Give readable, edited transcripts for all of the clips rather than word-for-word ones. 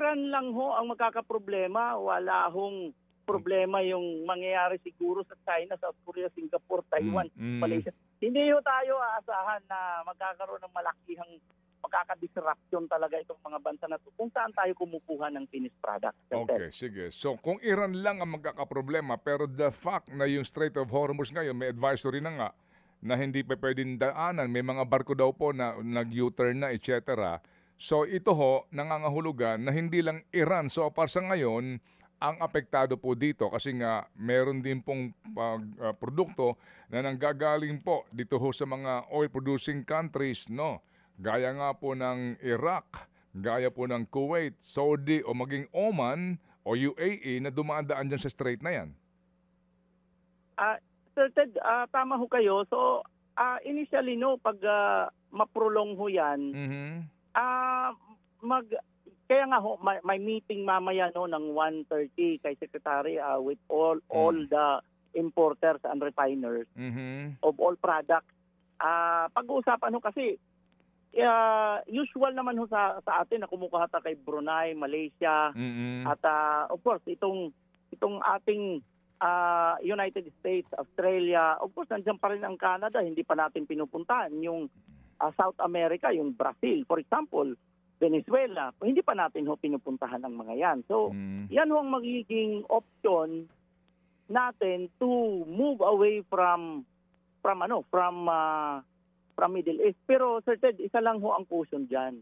Iran lang ho ang magkakaproblema. Wala hong problema yung mangyayari siguro sa China, South Korea, Singapore, Taiwan, Malaysia. Hindi ho tayo aasahan na magkakaroon ng malakihang magkakadisruption talaga itong mga bansa na ito kung saan tayo kumukuha ng finished product. Okay, sige. So kung Iran lang ang magkakaproblema, pero the fact na yung Strait of Hormuz ngayon, may advisory na nga, na hindi pa pwedeng daanan, may mga barko daw po na nag-U-turn na, etc. So ito ho, nangangahulugan na hindi lang Iran. So para sa ngayon, ang apektado po dito kasi nga meron din pong produkto na nanggagaling po dito ho sa mga oil producing countries, no? Gaya nga po ng Iraq, gaya po ng Kuwait, Saudi o maging Oman o UAE na dumadaan dyan sa strait na yan. Sir Ted, tama ho kayo. So initially no, pag maprolong ho yan, kaya nga ho, may meeting mamaya no ng 1:30 kay Secretary with all the importers and refiners of all products. Pag-uusapan ho kasi usual naman ho sa atin na kumukuha ta kay Brunei, Malaysia at of course itong ating United States, Australia, of course nandiyan pa rin ang Canada, hindi pa natin pinupuntahan yung South America, yung Brazil, for example. Venezuela, hindi pa natin ho pinupuntahan ng mga yan. So, yan ho ang magiging option natin to move away from Middle East. Pero Sir Ted, isa lang ho ang caution diyan.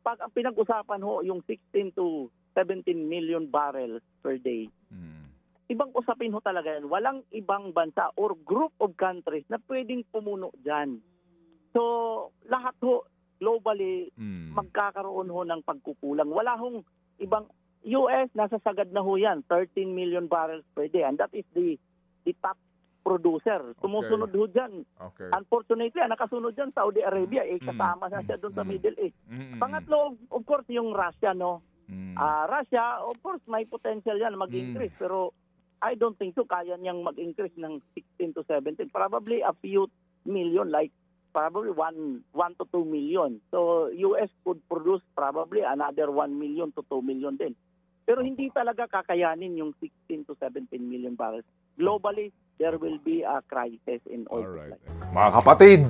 Pag ang pinag-usapan ho yung 16 to 17 million barrels per day. Ibang usapin ho talaga yan. Walang ibang bansa or group of countries na pwedeng pumuno diyan. So, lahat ho globally, magkakaroon ho ng pagkukulang. Wala hong ibang, US, nasa sagad na ho yan, 13 million barrels per day. And that is the top producer. Sumusunod ho dyan. Unfortunately, nakasunod dyan, Saudi Arabia, kasama na siya doon sa Middle East. Pangatlo, of course, yung Russia, no? Russia, of course, may potential yan mag-increase. Pero I don't think so, kaya niyang mag-increase ng 16 to 17. Probably a few million, like probably 1 to 2 million. So US could produce probably another 1 million to 2 million din. Pero hindi talaga kakayanin yung 16 to 17 million barrels. Globally, there will be a crisis in oil supply. Mga kapatid,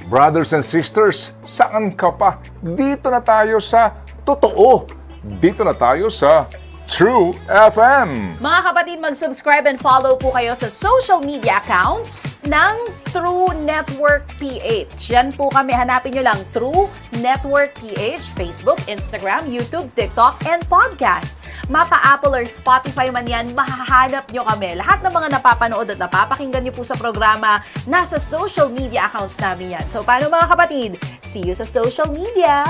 brothers and sisters, saan ka pa? Dito na tayo sa totoo. Dito na tayo sa True FM. Mga kapatid, mag-subscribe and follow po kayo sa social media accounts ng True Network PH. Yan po kami. Hanapin nyo lang True Network PH, Facebook, Instagram, YouTube, TikTok, and podcast. Mapa-Apple or Spotify man yan, mahahanap nyo kami. Lahat ng mga napapanood at napapakinggan nyo po sa programa, nasa social media accounts namin yan. So, paano mga kapatid? See you sa social media!